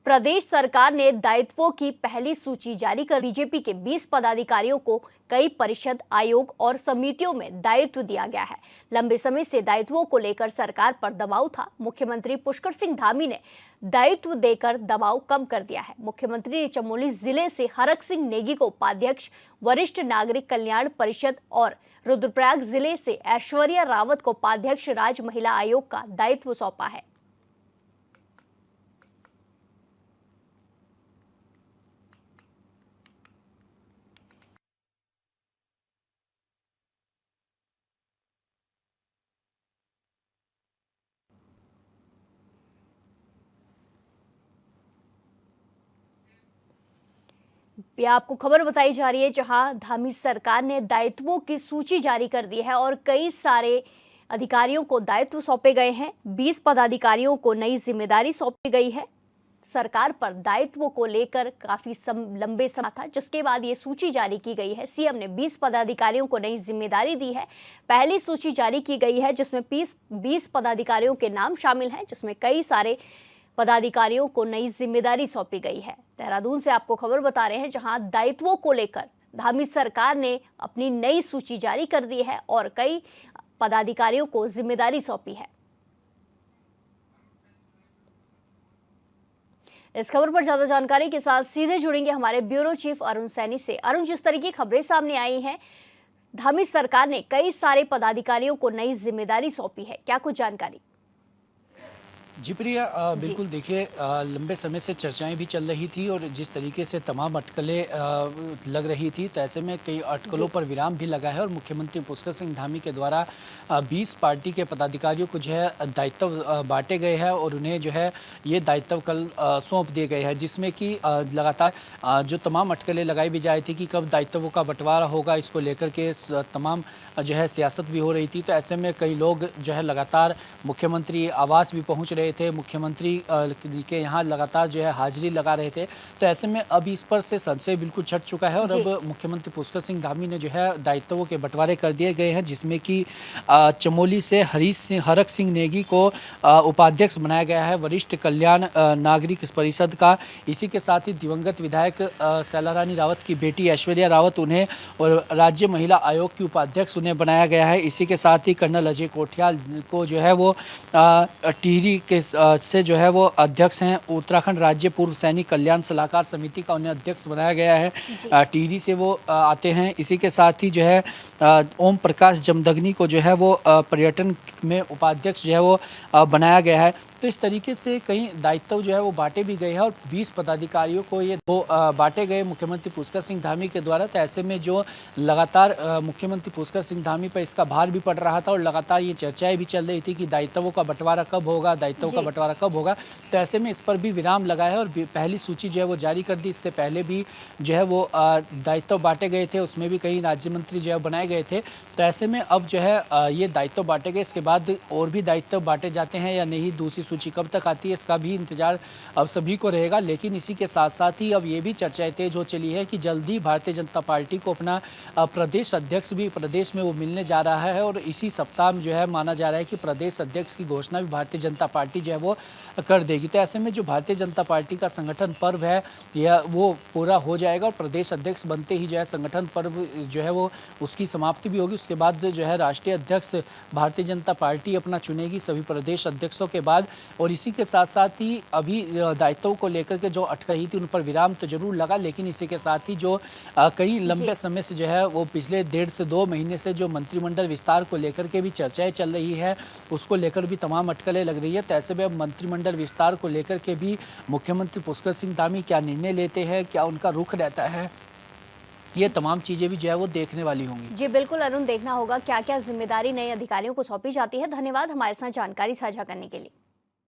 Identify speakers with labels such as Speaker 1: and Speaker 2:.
Speaker 1: प्रदेश सरकार ने दायित्वों की पहली सूची जारी कर बीजेपी के 20 पदाधिकारियों को कई परिषद, आयोग और समितियों में दायित्व दिया गया है। लंबे समय से दायित्वों को लेकर सरकार पर दबाव था। मुख्यमंत्री पुष्कर सिंह धामी ने दायित्व देकर दबाव कम कर दिया है। मुख्यमंत्री ने चमोली जिले से हरक सिंह नेगी को उपाध्यक्ष वरिष्ठ नागरिक कल्याण परिषद और रुद्रप्रयाग जिले से ऐश्वर्या रावत को उपाध्यक्ष राज्य महिला आयोग का दायित्व सौंपा है। ये आपको खबर बताई जा रही है, जहां धामी सरकार ने दायित्वों की सूची जारी कर दी है और कई सारे अधिकारियों को दायित्व सौंपे गए हैं। 20 पदाधिकारियों को नई जिम्मेदारी सौंपी गई है। सरकार पर दायित्वों को लेकर काफी लंबे समय था, जिसके बाद ये सूची जारी की गई है। सीएम ने 20 पदाधिकारियों को नई जिम्मेदारी दी है। पहली सूची जारी की गई है, जिसमें 20 पदाधिकारियों के नाम शामिल हैं, जिसमें कई सारे पदाधिकारियों को नई जिम्मेदारी सौंपी गई है। देहरादून से आपको खबर बता रहे हैं, जहां दायित्वों को लेकर धामी सरकार ने अपनी नई सूची जारी कर दी है और कई पदाधिकारियों को जिम्मेदारी सौंपी है। इस खबर पर ज्यादा जानकारी के साथ सीधे जुड़ेंगे हमारे ब्यूरो चीफ अरुण सैनी से। अरुण, जिस तरह की खबरें सामने आई हैं, धामी सरकार ने कई सारे पदाधिकारियों को नई जिम्मेदारी सौंपी है, क्या कुछ जानकारी?
Speaker 2: जी प्रिया, बिल्कुल देखिए, लंबे समय से चर्चाएं भी चल रही थी और जिस तरीके से तमाम अटकलें लग रही थी, तो ऐसे में कई अटकलों पर विराम भी लगा है और मुख्यमंत्री पुष्कर सिंह धामी के द्वारा 20 पार्टी के पदाधिकारियों को जो है दायित्व बांटे गए हैं और उन्हें जो है ये दायित्व कल सौंप दिए गए हैं, जिसमें कि लगातार जो तमाम अटकलें लगाई भी जा रही थी कि कब दायित्वों का बंटवारा होगा, इसको लेकर के तमाम जो है सियासत भी हो रही थी। तो ऐसे में कई लोग जो है लगातार मुख्यमंत्री आवास भी पहुँच रहे थे, मुख्यमंत्री के यहाँ लगातार जो है हाजिरी लगा रहे थे। तो ऐसे में अब इस पर से संशय बिल्कुल छट चुका है और अब मुख्यमंत्री पुष्कर सिंह धामी ने जो है दायित्वों के बंटवारे कर दिए गए हैं, जिसमें कि चमोली से हरक सिंह नेगी को उपाध्यक्ष बनाया गया है वरिष्ठ कल्याण नागरिक परिषद का। इसी के साथ ही दिवंगत विधायक शैलारानी रावत की बेटी ऐश्वर्या रावत, उन्हें और राज्य महिला आयोग की उपाध्यक्ष उन्हें बनाया गया है। इसी के साथ ही कर्नल अजय कोठियाल को जो है वो टिहरी के से जो है वो अध्यक्ष हैं। उत्तराखंड राज्य पूर्व सैनिक कल्याण सलाहकार समिति का उन्हें अध्यक्ष बनाया गया है, टिहरी से वो आते हैं। इसी के साथ ही जो है ओम प्रकाश जमदग्नि को जो है वो पर्यटन में उपाध्यक्ष जो है वो बनाया गया है। तो इस तरीके से कई दायित्व जो है वो बांटे भी गए हैं और 20 पदाधिकारियों को ये बांटे गए मुख्यमंत्री पुष्कर सिंह धामी के द्वारा। तो ऐसे में जो लगातार मुख्यमंत्री पुष्कर सिंह धामी पर इसका भार भी पड़ रहा था और लगातार ये चर्चाएं भी चल रही थी कि दायित्वों का बंटवारा कब होगा, दायित्वों का बंटवारा कब होगा। तो ऐसे में इस पर भी विराम लगा है और पहली सूची जो है वो जारी कर दी। इससे पहले भी जो है वो दायित्व बांटे गए थे, उसमें भी कई राज्य मंत्री जो है बनाए गए थे। तो ऐसे में अब जो है ये दायित्व बांटे गए, इसके बाद और भी दायित्व बांटे जाते हैं या नहीं, दूसरी सूची कब तक आती है, इसका भी इंतजार अब सभी को रहेगा। लेकिन इसी के साथ साथ ही अब ये भी चर्चाएं तेज हो चली है कि जल्दी भारतीय जनता पार्टी को अपना प्रदेश अध्यक्ष भी प्रदेश में वो मिलने जा रहा है और इसी सप्ताह में जो है माना जा रहा है कि प्रदेश अध्यक्ष की घोषणा भी भारतीय जनता पार्टी जो है वो कर देगी। तो ऐसे में जो भारतीय जनता पार्टी का संगठन पर्व है यह वो पूरा हो जाएगा और प्रदेश अध्यक्ष बनते ही जो है संगठन पर्व जो है वो उसकी समाप्ति भी होगी। उसके बाद जो है राष्ट्रीय अध्यक्ष भारतीय जनता पार्टी अपना चुनेगी सभी प्रदेश अध्यक्षों के बाद। और इसी के साथ साथ ही अभी दायित्वों को लेकर के जो अटकही थी उन पर विराम तो जरूर लगा, लेकिन इसी के साथ ही जो कई लंबे समय से जो है वो पिछले 1.5 से 2 महीने से जो मंत्रिमंडल विस्तार को लेकर के भी चर्चाएं चल रही है, उसको लेकर भी तमाम अटकलें लग रही है। तो ऐसे में अब मंत्रिमंडल विस्तार को लेकर के भी मुख्यमंत्री पुष्कर सिंह धामी क्या निर्णय लेते हैं, क्या उनका रुख रहता है, ये तमाम चीज़ें भी जो है वो देखने वाली होंगी।
Speaker 1: जी बिल्कुल अरुण, देखना होगा क्या क्या जिम्मेदारी नए अधिकारियों को सौंपी जाती है। धन्यवाद हमारे साथ जानकारी साझा करने के लिए।